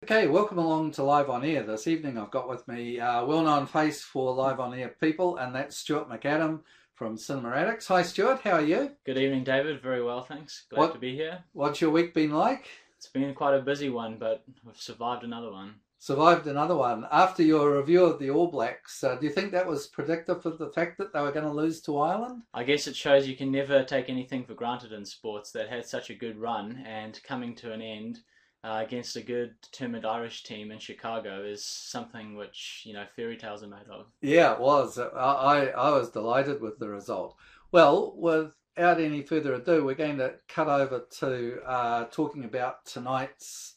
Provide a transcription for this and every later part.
Okay, welcome along to Live on Air. This evening I've got with me a well-known face for Live on Air people, and that's Stuart McAdam from Cinema Addicts. Hi Stuart, how are you? Good evening, David. Very well, thanks. Glad to be here. What's your week been like? It's been quite a busy one, but we've survived another one. Survived another one. After your review of the All Blacks, do you think that was predictive of the fact that they were going to lose to Ireland? I guess it shows you can never take anything for granted in sports that had such a good run, and coming to an end against a good, determined Irish team in Chicago is something which, fairy tales are made of. Yeah, it was. I was delighted with the result. Well, without any further ado, we're going to cut over to talking about tonight's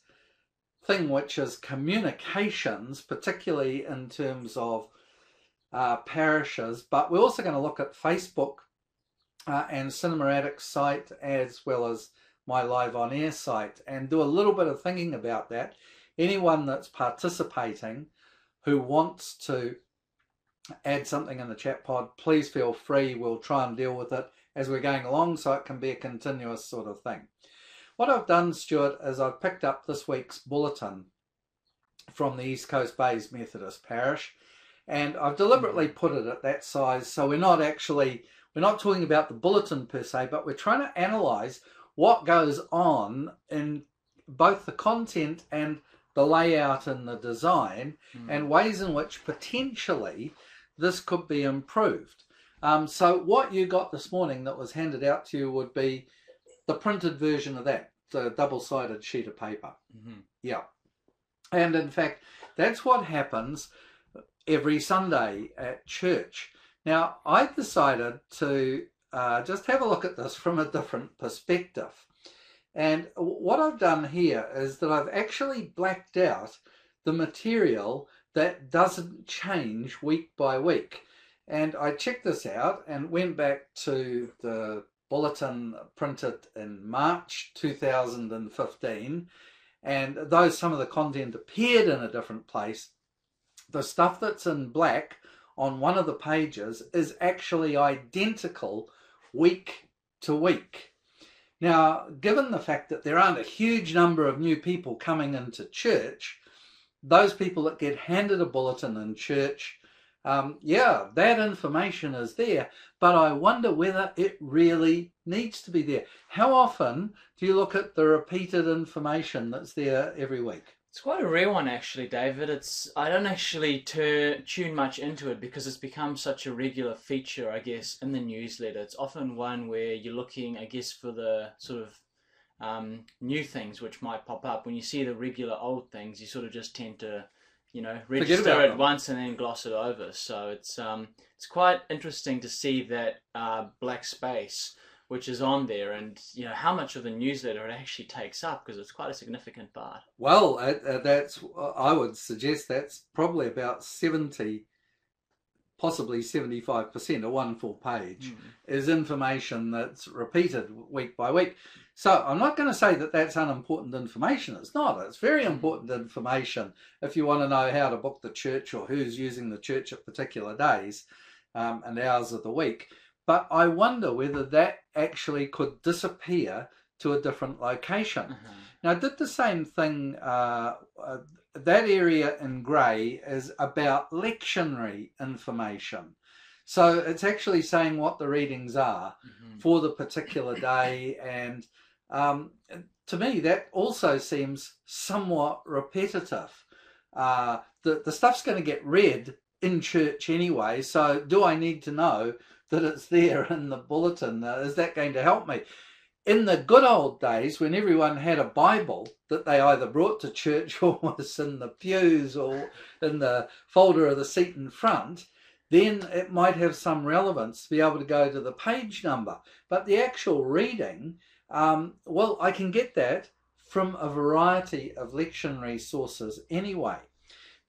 thing, which is communications, particularly in terms of parishes. But we're also going to look at Facebook and Cinema Addicts site, as well as my Live on Air site, and do a little bit of thinking about that. Anyone that's participating who wants to add something in the chat pod, please feel free. We'll try and deal with it as we're going along, so it can be a continuous sort of thing. What I've done, Stuart, is I've picked up this week's bulletin from the East Coast Bays Methodist Parish, and I've deliberately put it at that size, so we're not talking about the bulletin per se, but we're trying to analyse what goes on in both the content and the layout and the design, and ways in which potentially this could be improved. So what you got this morning that was handed out to you would be the printed version of that, the double-sided sheet of paper. Yeah. And in fact, that's what happens every Sunday at church. Now, I decided to just have a look at this from a different perspective. And what I've done here is that I've actually blacked out the material that doesn't change week by week. And I checked this out and went back to the bulletin printed in March 2015. And though some of the content appeared in a different place, the stuff that's in black on one of the pages is actually identical week to week. Now, given the fact that there aren't a huge number of new people coming into church, those people that get handed a bulletin in church, yeah, that information is there, but I wonder whether it really needs to be there. How often do you look at the repeated information that's there every week? It's quite a rare one, actually, David. I don't actually tune much into it because it's become such a regular feature, I guess, in the newsletter. It's often one where you're looking, I guess, for the sort of new things which might pop up. When you see the regular old things, you sort of just tend to, register it once and then gloss it over. So it's quite interesting to see that black space which is on there, and how much of the newsletter it actually takes up, because it's quite a significant part. Well, I would suggest that's probably about 70, possibly 75% of one full page is information that's repeated week by week. So I'm not going to say that that's unimportant information. It's not. It's very important information if you want to know how to book the church or who's using the church at particular days and hours of the week. But I wonder whether that actually could disappear to a different location. Now, I did the same thing. That area in grey is about lectionary information. So it's actually saying what the readings are for the particular day. And to me, that also seems somewhat repetitive. The stuff's going to get read in church anyway. So do I need to know that it's there in the bulletin? Is that going to help me? In the good old days, when everyone had a Bible that they either brought to church or was in the pews or in the folder of the seat in front, then it might have some relevance to be able to go to the page number. But the actual reading, well, I can get that from a variety of lectionary sources anyway.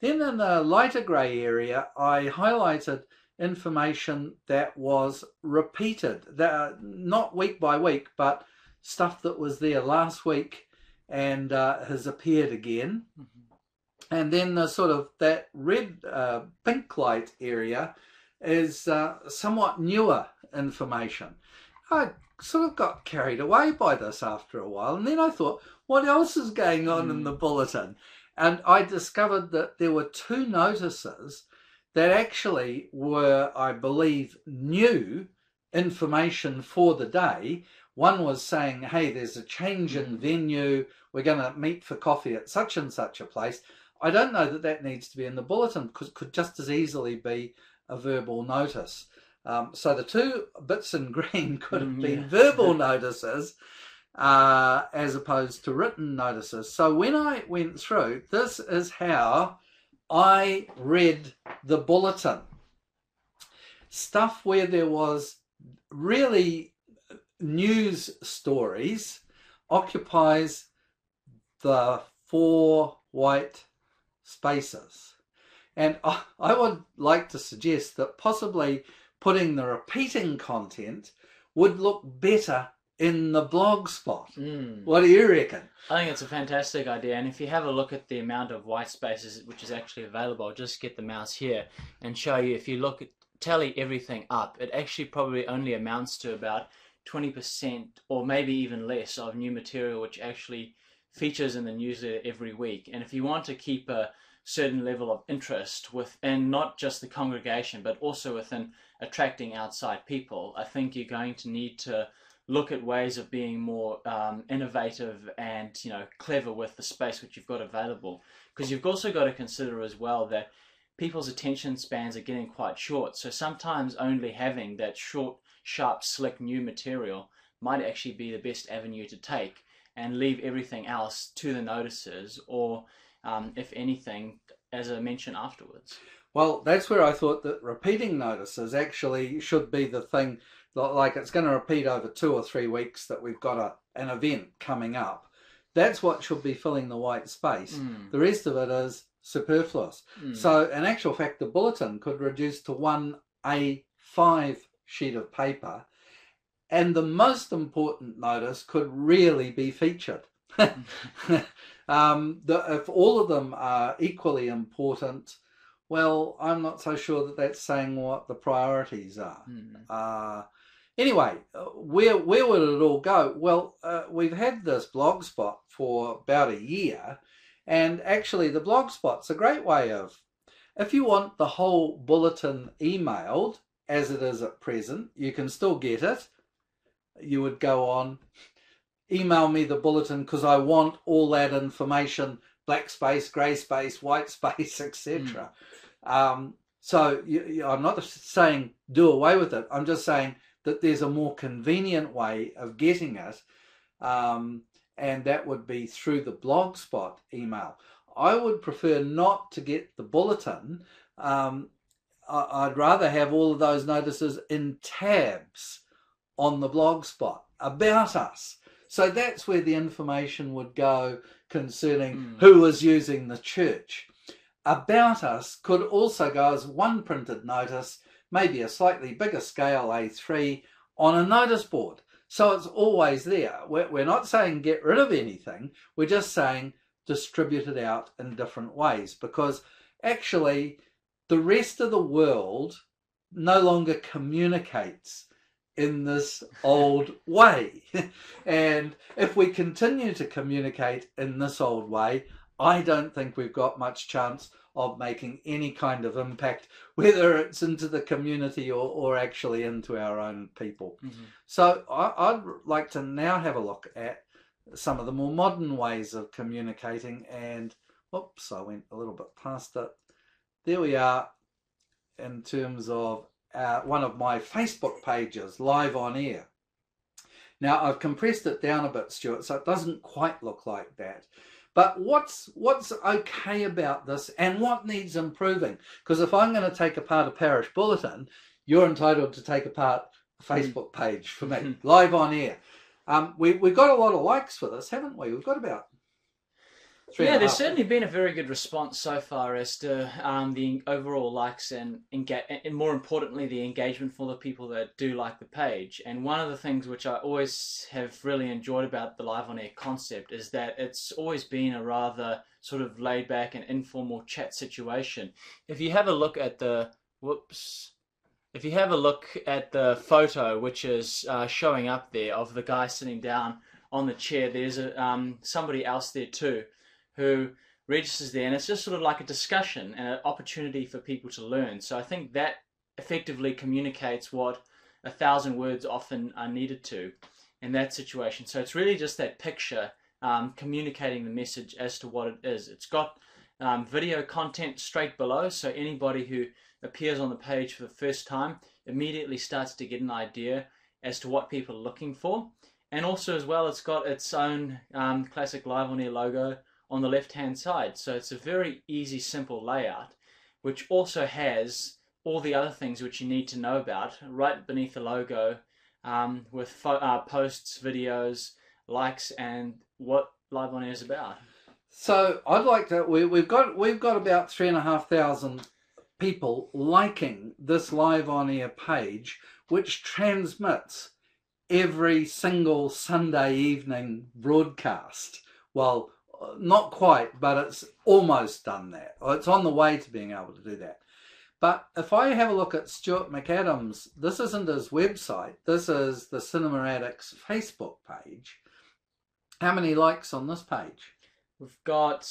Then in the lighter grey area, I highlighted information that was repeated, not week by week, but stuff that was there last week and has appeared again. And then the sort of that red pink light area is somewhat newer information. I sort of got carried away by this after a while, and then I thought, what else is going on in the bulletin? And I discovered that there were 2 notices that actually were, I believe, new information for the day. One was saying, hey, there's a change in venue, we're going to meet for coffee at such and such a place. I don't know that that needs to be in the bulletin, because it could just as easily be a verbal notice. So the 2 bits in green could have been verbal notices as opposed to written notices. So when I went through, this is how I read the bulletin. Stuff where there was really news stories occupies the 4 white spaces. And I would like to suggest that possibly putting the repeating content would look better in the blog spot. What do you reckon? I think it's a fantastic idea, and if you have a look at the amount of white spaces which is actually available, I'll just get the mouse here and show you. If you look at, tally everything up, it actually probably only amounts to about 20% or maybe even less of new material which actually features in the newsletter every week. And if you want to keep a certain level of interest within not just the congregation but also within attracting outside people, I think you're going to need to look at ways of being more innovative and clever with the space which you've got available, because you've also got to consider as well that people's attention spans are getting quite short. So sometimes only having that short, sharp, slick new material might actually be the best avenue to take, and leave everything else to the notices, or if anything, as I mentioned, afterwards. Well, that's where I thought that repeating notices actually should be the thing. Like, it's going to repeat over 2 or 3 weeks that we've got an event coming up. That's what should be filling the white space. The rest of it is superfluous. So in actual fact, the bulletin could reduce to 1 A5 sheet of paper, and the most important notice could really be featured. If all of them are equally important, well, I'm not so sure that that's saying what the priorities are. Anyway, where would it all go? Well, we've had this blog spot for about a year, and actually the blog spot's a great way of, if you want the whole bulletin emailed as it is at present, you can still get it. You would go on, email me the bulletin because I want all that information, black space, grey space, white space, etc. So I'm not saying do away with it. I'm just saying that there's a more convenient way of getting it, and that would be through the blogspot email. I would prefer not to get the bulletin. I'd rather have all of those notices in tabs on the blogspot about us. So that's where the information would go concerning who is using the church. About us could also go as one printed notice, maybe a slightly bigger scale, A3, on a notice board. So it's always there. We're not saying get rid of anything. We're just saying distribute it out in different ways, because actually the rest of the world no longer communicates in this old way. And if we continue to communicate in this old way, I don't think we've got much chance of making any kind of impact, whether it's into the community or actually into our own people. So I'd like to now have a look at some of the more modern ways of communicating. And oops, I went a little bit past it. There we are, in terms of one of my Facebook pages, live on air. Now I've compressed it down a bit, Stuart, so it doesn't quite look like that. But what's okay about this, and what needs improving? Because if I'm going to take apart a parish bulletin, you're entitled to take apart a Facebook page for me, live on air. We've got a lot of likes for this, haven't we? We've got about 3.5. Yeah, there's certainly been a very good response so far as to the overall likes and more importantly, the engagement for the people that do like the page. And one of the things which I always have really enjoyed about the live on air concept is that it's always been a rather sort of laid back and informal chat situation. If you have a look at the photo which is showing up there of the guy sitting down on the chair, there's somebody else there too, who registers there, and it's just sort of like a discussion and an opportunity for people to learn. So I think that effectively communicates what 1,000 words often are needed to in that situation. So it's really just that picture communicating the message as to what it is. It's got video content straight below, so anybody who appears on the page for the first time immediately starts to get an idea as to what people are looking for. And also as well, it's got its own classic Live On Air logo on the left hand side. So it's a very easy, simple layout, which also has all the other things which you need to know about right beneath the logo, with posts, videos, likes, and what Live On Air is about. So I'd like to. We've got about 3,500 people liking this Live On Air page, which transmits every single Sunday evening broadcast. Well, not quite, but it's almost done that. It's on the way to being able to do that. But if I have a look at Stuart McAdams, this isn't his website. This is the Cinema Addicts Facebook page. How many likes on this page? We've got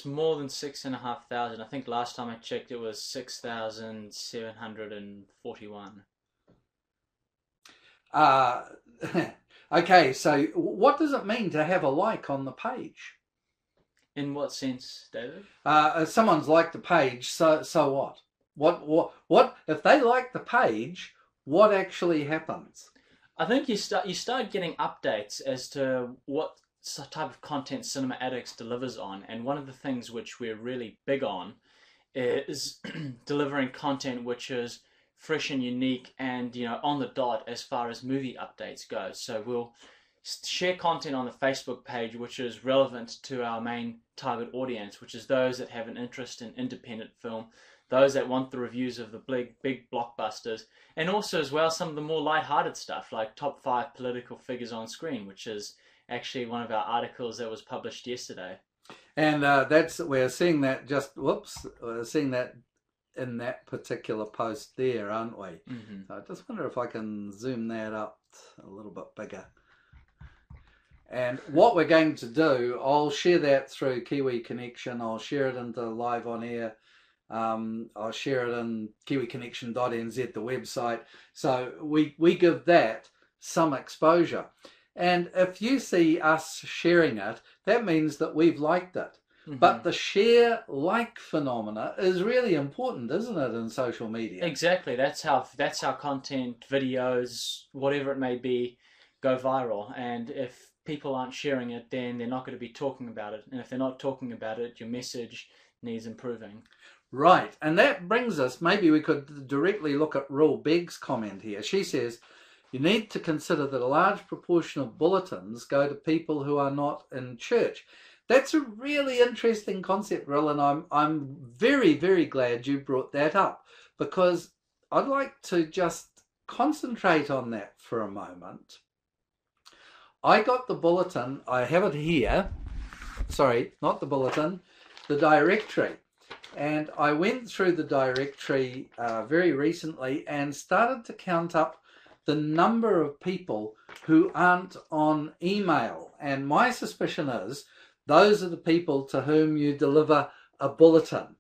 more than 6,500. I think last time I checked it was 6,741. Okay, so what does it mean to have a like on the page? In what sense, David? If someone's liked the page, so what? What if they like the page? What actually happens? I think you start getting updates as to what type of content Cinema Addicts delivers on, and one of the things which we're really big on is delivering content which is fresh and unique and, you know, on the dot as far as movie updates go. So we'll share content on the Facebook page which is relevant to our main target audience, which is those that have an interest in independent film, those that want the reviews of the big blockbusters, and also as well some of the more light-hearted stuff like top 5 political figures on screen, which is actually one of our articles that was published yesterday. And we're seeing that we're seeing that in that particular post there, aren't we? Mm-hmm. So I just wonder if I can zoom that up a little bit bigger. And what we're going to do, I'll share that through Kiwi Connection. I'll share it into Live On Air. I'll share it in kiwiconnexion.nz, the website. So we give that some exposure. And if you see us sharing it, that means that we've liked it. Mm-hmm. But the share-like phenomena is really important, isn't it, in social media? Exactly. That's how content, videos, whatever it may be, go viral. And if people aren't sharing it, then they're not going to be talking about it. And if they're not talking about it, your message needs improving. Right. And that brings us, maybe we could directly look at Rule Begg's comment here. She says, you need to consider that a large proportion of bulletins go to people who are not in church. That's a really interesting concept, Rill, and I'm very, very glad you brought that up, because I'd like to just concentrate on that for a moment. I got the bulletin, I have it here, sorry, not the bulletin, the directory. And I went through the directory very recently and started to count up the number of people who aren't on email. And my suspicion is those are the people to whom you deliver a bulletin.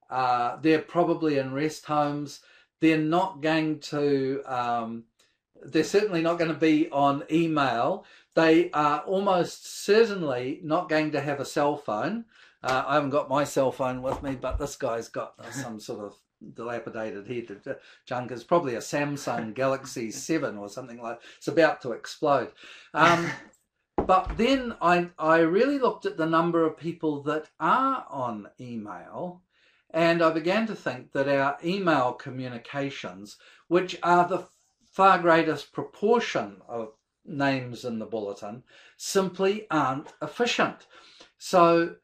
They're probably in rest homes. They're not going to, they're certainly not going to be on email. They are almost certainly not going to have a cell phone. I haven't got my cell phone with me, but this guy's got some sort of dilapidated head junk. It's probably a Samsung Galaxy 7 or something like that. It's about to explode. But then I really looked at the number of people that are on email, and I began to think that our email communications, which are the far greatest proportion of names in the bulletin, simply aren't efficient. So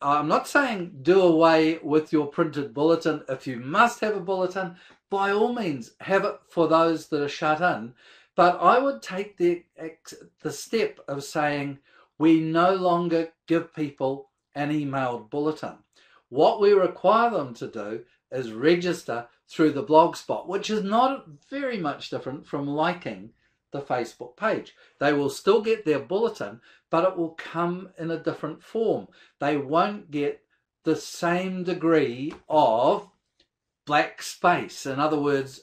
I'm not saying do away with your printed bulletin. If you must have a bulletin, by all means have it for those that are shut in. But I would take the step of saying we no longer give people an emailed bulletin. What we require them to do is register through the blogspot, which is not very much different from liking the Facebook page. They will still get their bulletin, but it will come in a different form. They won't get the same degree of black space. In other words,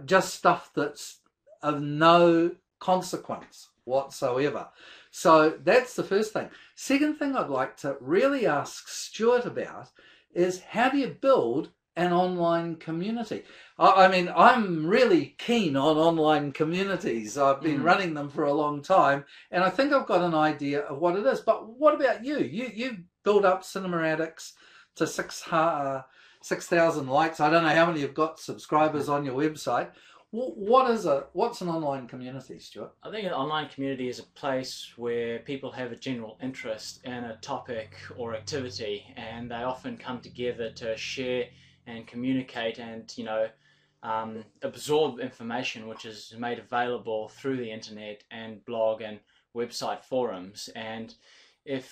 just stuff that's of no consequence whatsoever. So that's the first thing. Second thing I'd like to really ask Stuart about is, how do you build an online community? I mean, I'm really keen on online communities. I've been running them for a long time, and I think I've got an idea of what it is. But what about you? You build up Cinema Addicts to 6,000 likes. I don't know how many you've got subscribers on your website. What's an online community, Stuart? I think an online community is a place where people have a general interest in a topic or activity, and they often come together to share and communicate and, absorb information which is made available through the internet and blog and website forums. And I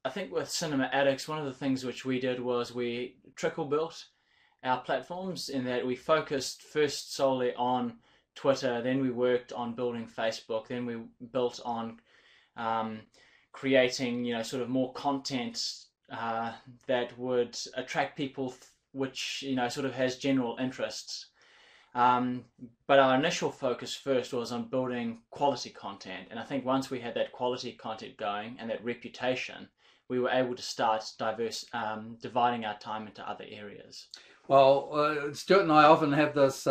think with Cinema Addicts, one of the things which we did was we trickle built our platforms, in that we focused first solely on Twitter, then we worked on building Facebook, then we built on creating sort of more content that would attract people, which sort of has general interests. But our initial focus first was on building quality content, and I think once we had that quality content going and that reputation, we were able to start dividing our time into other areas. Well, Stuart and I often have this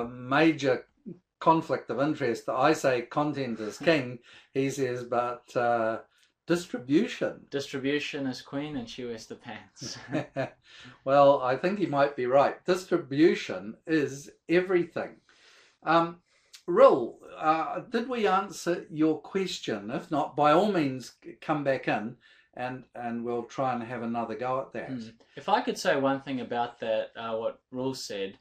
major conflict of interest. I say content is king. He says, but distribution. Distribution is queen and she wears the pants. Well, I think he might be right. Distribution is everything. Ril, did we answer your question? If not, by all means, come back in. And we'll try and have another go at that. If I could say one thing about that, what Rul said,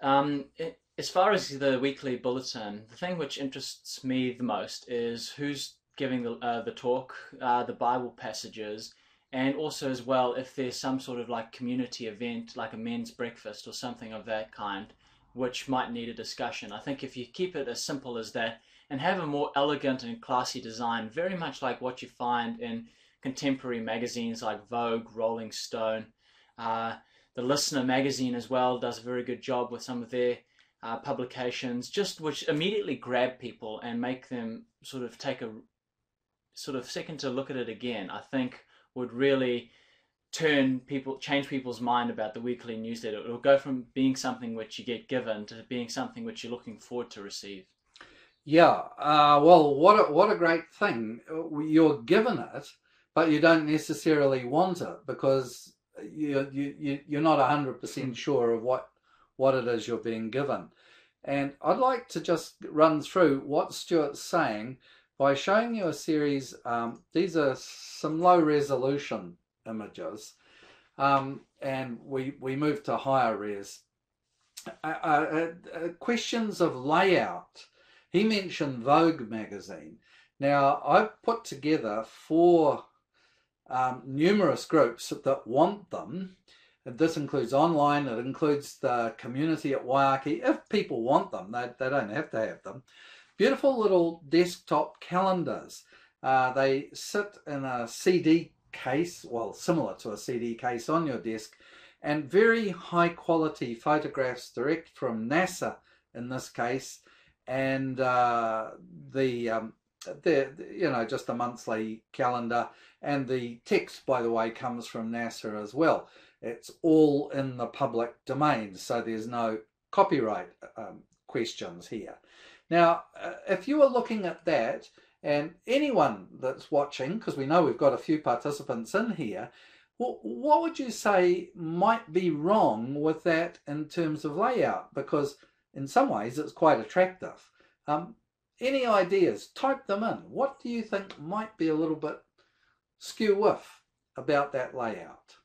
as far as the weekly bulletin, the thing which interests me the most is who's giving the talk, the Bible passages, and also as well if there's some sort of like community event, like a men's breakfast or something of that kind, which might need a discussion. I think if you keep it as simple as that and have a more elegant and classy design, very much like what you find in contemporary magazines like Vogue, Rolling Stone. The Listener magazine as well does a very good job with some of their publications, which immediately grab people and make them sort of take a sort of second to look at it again. I think would really change people's mind about the weekly newsletter. It will go from being something which you get given to being something which you're looking forward to receive. Yeah, well, what a great thing. You're given it, but you don't necessarily want it because you're not 100% sure of what it is you're being given. And I'd like to just run through what Stuart's saying by showing you a series. These are some low resolution images, and we move to higher res. Questions of layout. He mentioned Vogue magazine. Now, I've put together 4 numerous groups that want them. This includes online, it includes the community at Waiake. If people want them, they don't have to have them. Beautiful little desktop calendars. They sit in a CD case, well, similar to a CD case on your desk, and very high quality photographs direct from NASA in this case, and just a monthly calendar. And the text, by the way, comes from NASA as well. It's all in the public domain, so there's no copyright questions here. Now, if you are looking at that, and anyone that's watching, because we know we've got a few participants in here, what would you say might be wrong with that in terms of layout? Because in some ways it's quite attractive. Any ideas? Type them in. What do you think might be a little bit skew-whiff about that layout?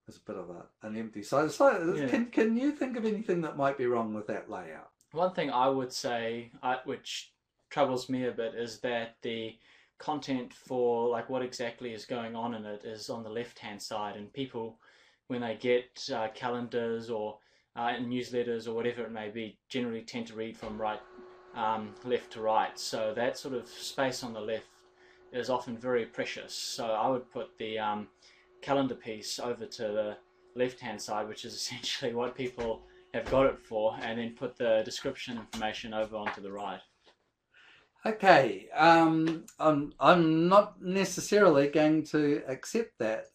There's a bit of an empty side. Yeah. Can you think of anything that might be wrong with that layout? One thing I would say, which troubles me a bit, is that the content for like what exactly is going on in it is on the left-hand side, and people, when they get calendars or newsletters or whatever it may be, generally tend to read from right left to right. So that sort of space on the left is often very precious. So I would put the calendar piece over to the left-hand side, which is essentially what people have got it for, and then put the description information over onto the right. Okay, I'm not necessarily going to accept that,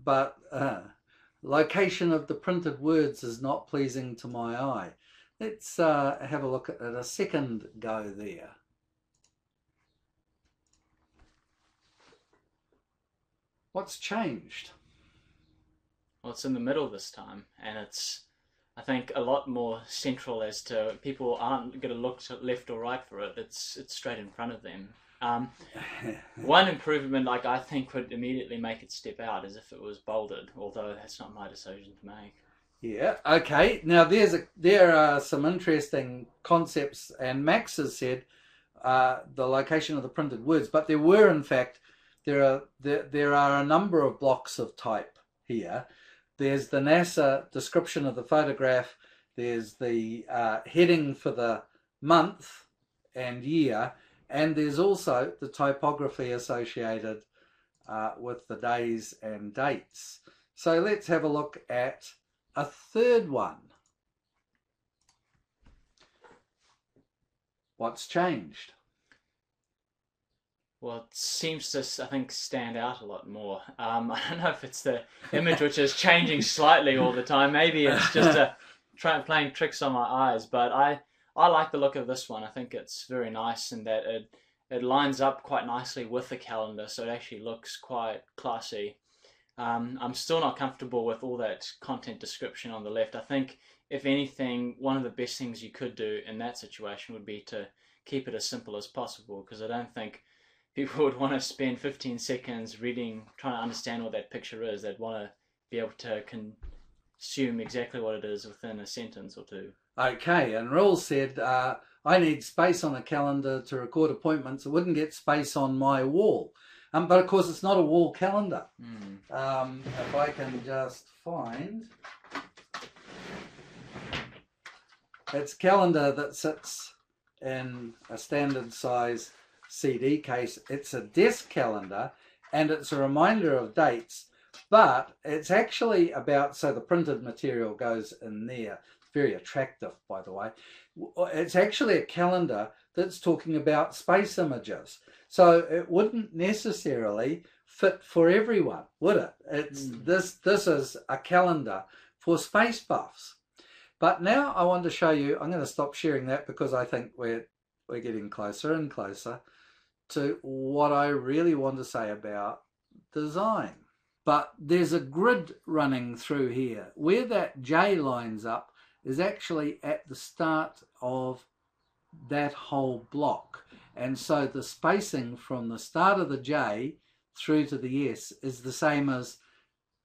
but location of the printed words is not pleasing to my eye. Let's have a look at a second go there. What's changed? Well, it's in the middle this time, and it's, I think, a lot more central as to people aren't going to look to left or right for it. It's straight in front of them. One improvement, like I think, would immediately make it step out is if it was bolded, although that's not my decision to make. Yeah, okay. Now there are some interesting concepts, and Max has said the location of the printed words, but there were, in fact, there are a number of blocks of type here. There's the NASA description of the photograph, there's the heading for the month and year, and there's also the typography associated with the days and dates. So let's have a look at a third one. What's changed? Well, it seems to, I think, stand out a lot more. I don't know if it's the image which is changing slightly all the time. Maybe it's just playing tricks on my eyes. But I like the look of this one. I think it's very nice in that it lines up quite nicely with the calendar, so it actually looks quite classy. I'm still not comfortable with all that content description on the left. I think, if anything, one of the best things you could do in that situation would be to keep it as simple as possible, because I don't think people would want to spend 15 seconds reading, trying to understand what that picture is. They'd want to be able to consume exactly what it is within a sentence or two. Okay, and Raul said, I need space on a calendar to record appointments. I wouldn't get space on my wall. But of course, it's not a wall calendar. If I can just find... It's a calendar that sits in a standard size CD case. It's a desk calendar, and it's a reminder of dates, but it's actually about, so the printed material goes in there. Very attractive, by the way. It's actually a calendar that's talking about space images. So it wouldn't necessarily fit for everyone, would it? It's this is a calendar for space buffs. But now I want to show you, I'm going to stop sharing that because I think we're getting closer and closer to what I really want to say about design. But there's a grid running through here. Where that J lines up is actually at the start of that whole block. And so the spacing from the start of the J through to the S is the same as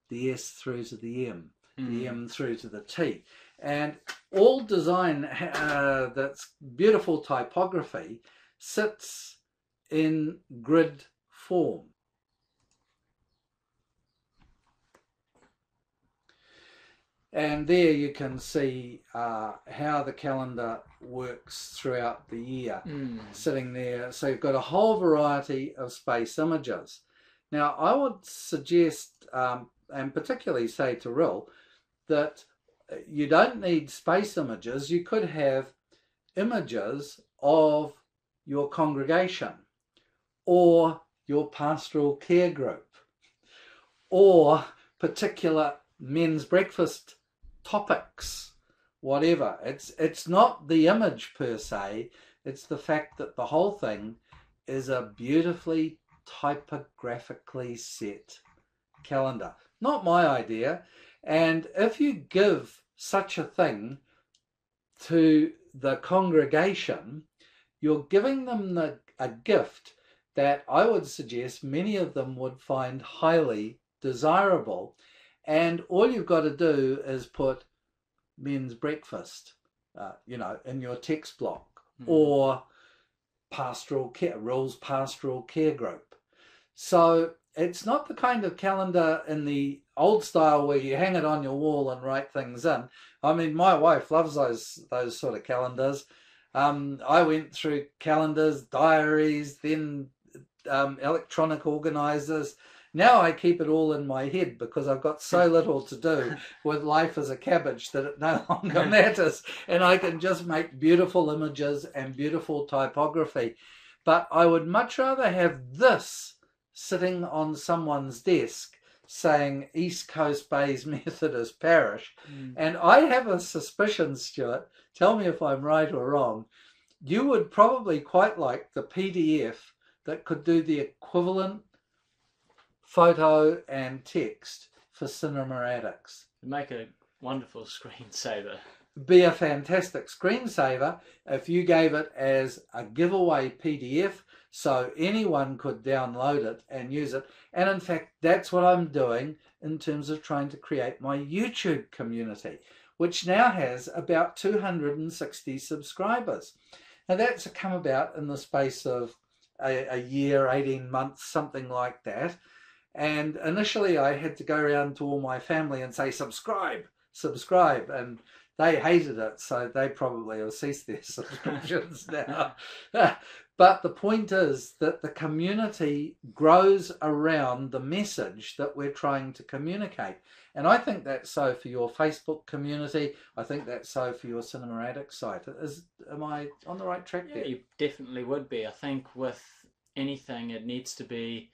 the S through to the M, the M through to the T. And all design that's beautiful typography sits in grid form. And there you can see how the calendar works throughout the year, sitting there. So you've got a whole variety of space images. Now, I would suggest, and particularly say to Rill, that you don't need space images. You could have images of your congregation, or your pastoral care group, or particular men's breakfast topics, whatever. It's not the image per se, it's the fact that the whole thing is a beautifully typographically set calendar. Not my idea. And if you give such a thing to the congregation, you're giving them a gift that I would suggest many of them would find highly desirable. And all you've got to do is put men's breakfast, in your text block, or pastoral care, Rill's pastoral care group. So it's not the kind of calendar in the old style where you hang it on your wall and write things in. I mean, my wife loves those sort of calendars. I went through calendars, diaries, then electronic organisers. Now I keep it all in my head because I've got so little to do with life as a cabbage that it no longer matters, and I can just make beautiful images and beautiful typography. But I would much rather have this sitting on someone's desk saying East Coast Bays Methodist Parish. And I have a suspicion, Stuart, tell me if I'm right or wrong, you would probably quite like the PDF that could do the equivalent photo and text for cinema addicts. Make a wonderful screensaver. Be a fantastic screensaver if you gave it as a giveaway PDF so anyone could download it and use it. And in fact, that's what I'm doing in terms of trying to create my YouTube community, which now has about 260 subscribers. Now that's come about in the space of a year, 18 months, something like that. And initially I had to go around to all my family and say, subscribe, subscribe. And they hated it, so they probably have ceased their subscriptions now. But the point is that the community grows around the message that we're trying to communicate. And I think that's so for your Facebook community. I think that's so for your Cinema Addict site. Am I on the right track there? You definitely would be. I think with anything, it needs to be,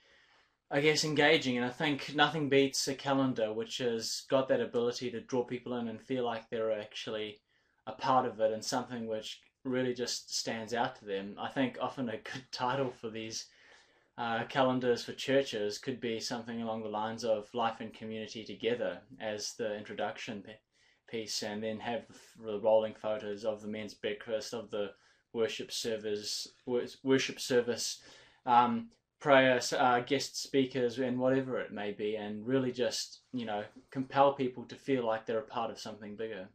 I guess, engaging. And I think nothing beats a calendar which has got that ability to draw people in and feel like they're actually a part of it and something which really just stands out to them. I think often a good title for these calendars for churches could be something along the lines of Life and Community Together as the introduction piece, and then have the rolling photos of the men's breakfast, of the worship service, prayers, guest speakers, and whatever it may be, and really just, compel people to feel like they're a part of something bigger.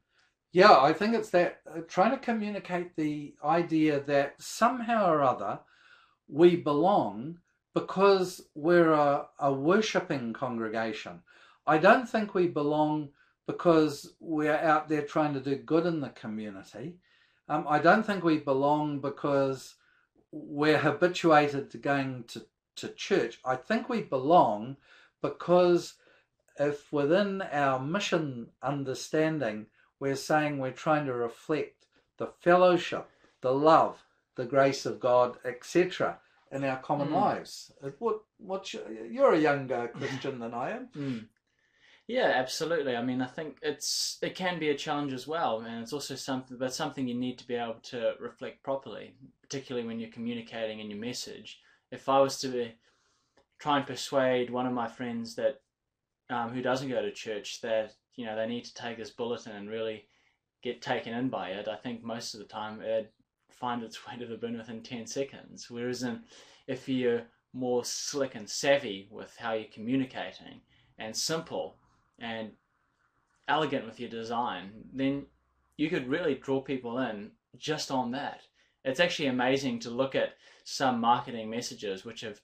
Yeah, I think it's that trying to communicate the idea that somehow or other we belong because we're a worshipping congregation. I don't think we belong because we're out there trying to do good in the community. I don't think we belong because we're habituated to going to church. I think we belong because if within our mission understanding we're saying we're trying to reflect the fellowship, the love, the grace of God, etc. in our common lives. You're a younger Christian than I am. Yeah, absolutely. I mean, I think it can be a challenge as well, and it's also something you need to be able to reflect properly, particularly when you're communicating in your message. If I was to try and persuade one of my friends that who doesn't go to church that they need to take this bulletin and really get taken in by it, I think most of the time it'd find its way to the bin within 10 seconds. Whereas if you're more slick and savvy with how you're communicating and simple and elegant with your design, then you could really draw people in just on that. It's actually amazing to look at some marketing messages which have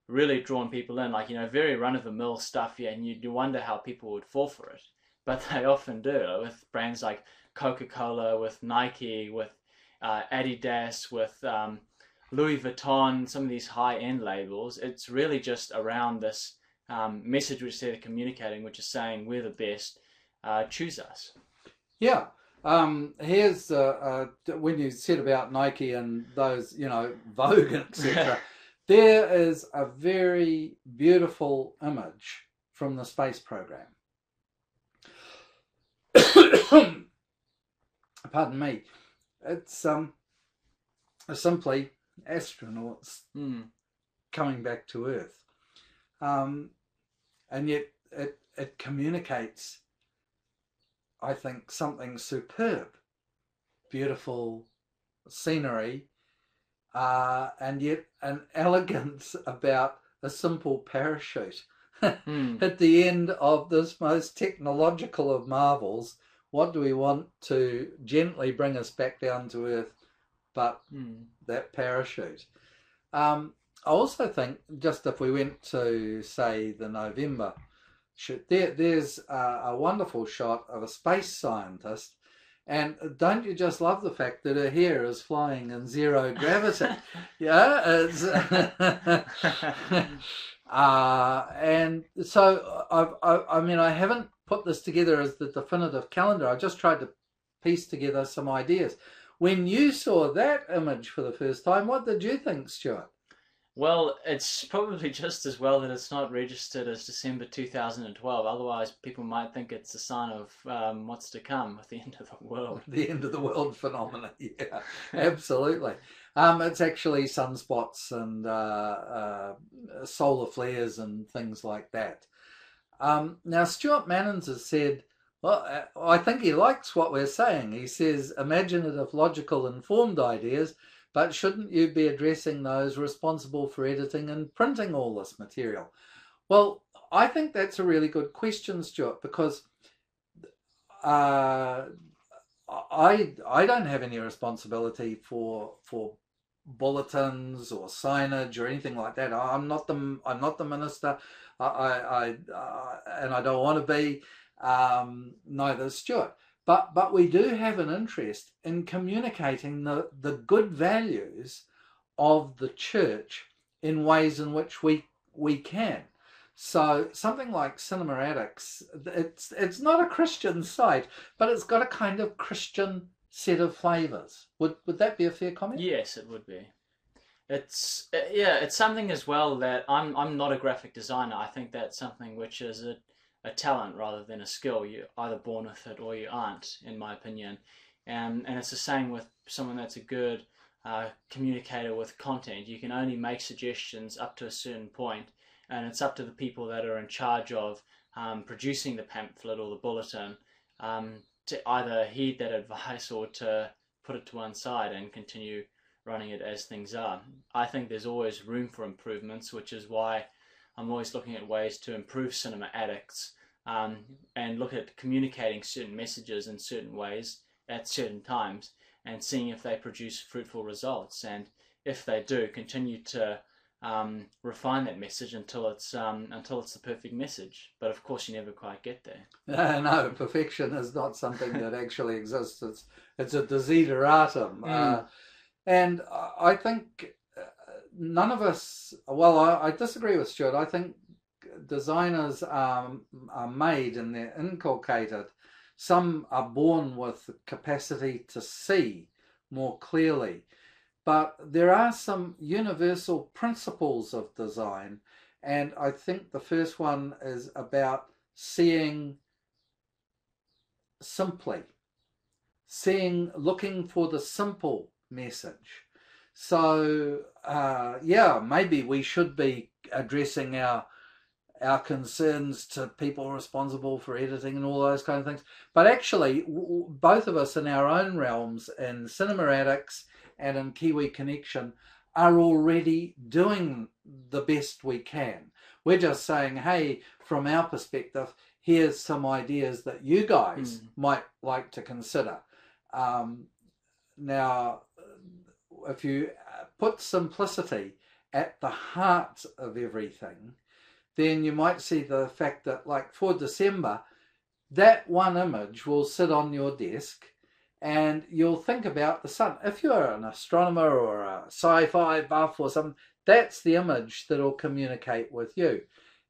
really drawn people in, like, very run-of-the-mill stuff, and you wonder how people would fall for it. But they often do, with brands like Coca-Cola, with Nike, with Adidas, with Louis Vuitton, some of these high-end labels. It's really just around this message which they're communicating, which is saying we're the best, choose us. Yeah. Here's when you said about Nike and those, Vogue, etc. There is a very beautiful image from the space program. Pardon me. It's simply astronauts coming back to Earth, and yet it communicates, I think, something superb, beautiful scenery, and yet an elegance about a simple parachute. At the end of this most technological of marvels, what do we want to gently bring us back down to Earth but that parachute? I also think, just if we went to, say, the November shoot, there's a wonderful shot of a space scientist And don't you just love the fact that her hair is flying in zero gravity? Yeah, it's and so I mean, I haven't put this together as the definitive calendar. I just tried to piece together some ideas. When you saw that image for the first time, what did you think, Stuart? Well, it's probably just as well that it's not registered as December 2012. Otherwise, people might think it's a sign of what's to come with the end of the world. The end of the world phenomenon, yeah, absolutely. It's actually sunspots and solar flares and things like that. Now, Stuart Mannins has said, well, I think he likes what we're saying. He says, imaginative, logical, informed ideas, but shouldn't you be addressing those responsible for editing and printing all this material? Well, I think that's a really good question, Stuart, because I don't have any responsibility for bulletins or signage or anything like that. I'm not the minister. And I don't want to be. Neither is Stuart. But we do have an interest in communicating the good values of the church in ways in which we can. So something like Cinema Addicts, it's not a Christian site, but it's got a kind of Christian set of flavours. Would that be a fair comment? Yes, it would be. It's it's something as well that I'm not a graphic designer. I think that's something which is a talent rather than a skill. You're either born with it or you aren't, in my opinion. And it's the same with someone that's a good communicator with content. You can only make suggestions up to a certain point, and it's up to the people that are in charge of producing the pamphlet or the bulletin to either heed that advice or to put it to one side and continue running it as things are. I think there's always room for improvements, which is why I'm always looking at ways to improve Cinema Addicts and look at communicating certain messages in certain ways at certain times and seeing if they produce fruitful results, and if they do, continue to refine that message until it's the perfect message. But of course, you never quite get there. No, perfection is not something that actually exists. It's a desideratum, and I think none of us. Well, I disagree with Stuart. I think designers are made and they're inculcated. Some are born with the capacity to see more clearly. But there are some universal principles of design, and I think the first one is about seeing simply, looking for the simple message. So, maybe we should be addressing our concerns to people responsible for editing and all those kind of things. But actually, both of us in our own realms, in Cinema Addicts and in Kiwi Connection, are already doing the best we can. We're just saying, hey, from our perspective, here's some ideas that you guys might like to consider. Now, if you put simplicity at the heart of everything, then you might see the fact that, like, for December, that one image will sit on your desk and you'll think about the sun. If you're an astronomer or a sci-fi buff or something, that's the image that'll communicate with you.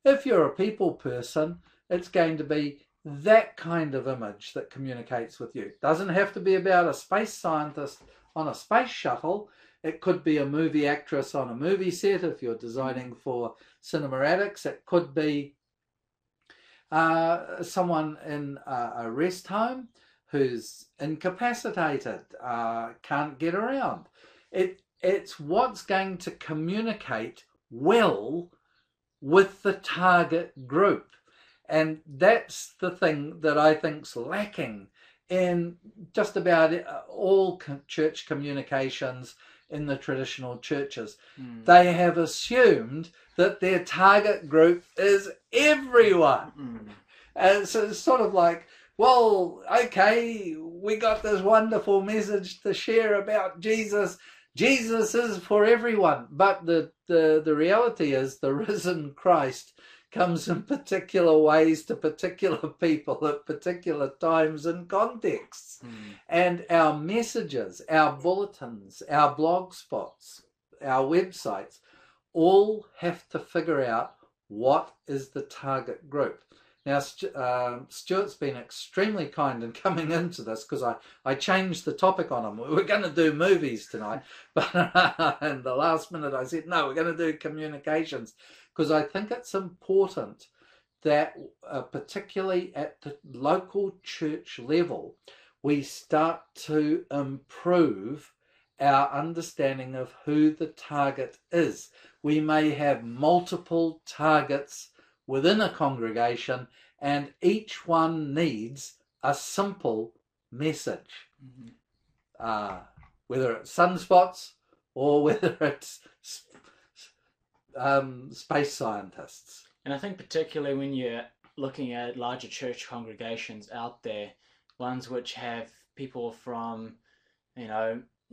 If you're a people person, it's going to be that kind of image that communicates with you. It doesn't have to be about a space scientist on a space shuttle. It could be a movie actress on a movie set if you're designing for Cinema Addicts. It could be someone in a rest home who's incapacitated, can't get around. It's what's going to communicate well with the target group. And that's the thing that I think's lacking in just about all church communications in the traditional churches. They have assumed that their target group is everyone. And so it's sort of like, well, okay, we got this wonderful message to share about Jesus. Jesus is for everyone. But the reality is the risen Christ comes in particular ways to particular people at particular times and contexts. And our messages, our bulletins, our blog spots, our websites all have to figure out what is the target group. Now, Stuart's been extremely kind in coming into this, because I changed the topic on him. We were going to do movies tonight, but in the last minute I said, no, we're going to do communications, because I think it's important that particularly at the local church level, we start to improve our understanding of who the target is. We may have multiple targets within a congregation, and each one needs a simple message. Whether it's sunspots or whether it's space scientists. And I think particularly when you're looking at larger church congregations out there, ones which have people from,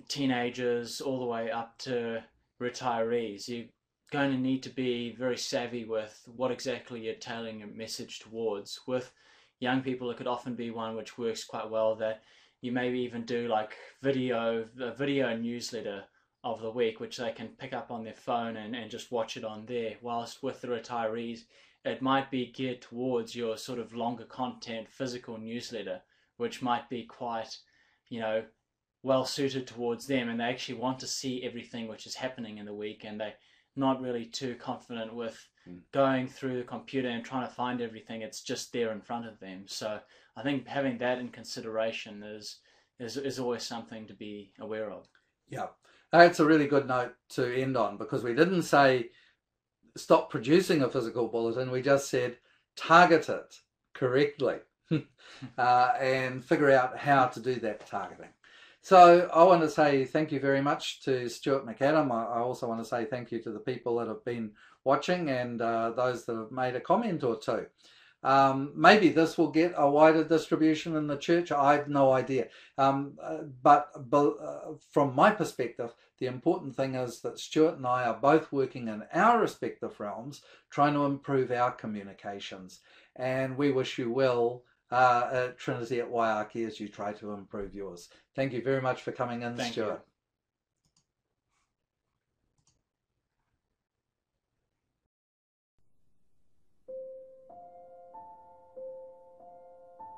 teenagers all the way up to retirees, you're going to need to be very savvy with what exactly you're tailoring a message towards. With young people, it could often be one which works quite well, that you maybe even do like a video newsletter of the week, which they can pick up on their phone and just watch it on there. Whilst with the retirees, it might be geared towards your sort of longer content physical newsletter, which might be quite, well suited towards them, and they actually want to see everything which is happening in the week, and they're not really too confident with going through the computer and trying to find everything. It's just there in front of them. So I think having that in consideration is always something to be aware of. Yeah, that's a really good note to end on, because we didn't say stop producing a physical bulletin. We just said target it correctly and figure out how to do that targeting. So I want to say thank you very much to Stuart McAdam. I also want to say thank you to the people that have been watching, and those that have made a comment or two. Maybe this will get a wider distribution in the church. I have no idea. But from my perspective, the important thing is that Stuart and I are both working in our respective realms, trying to improve our communications. And we wish you well at Trinity at Waiake as you try to improve yours. Thank you very much for coming in, Stuart.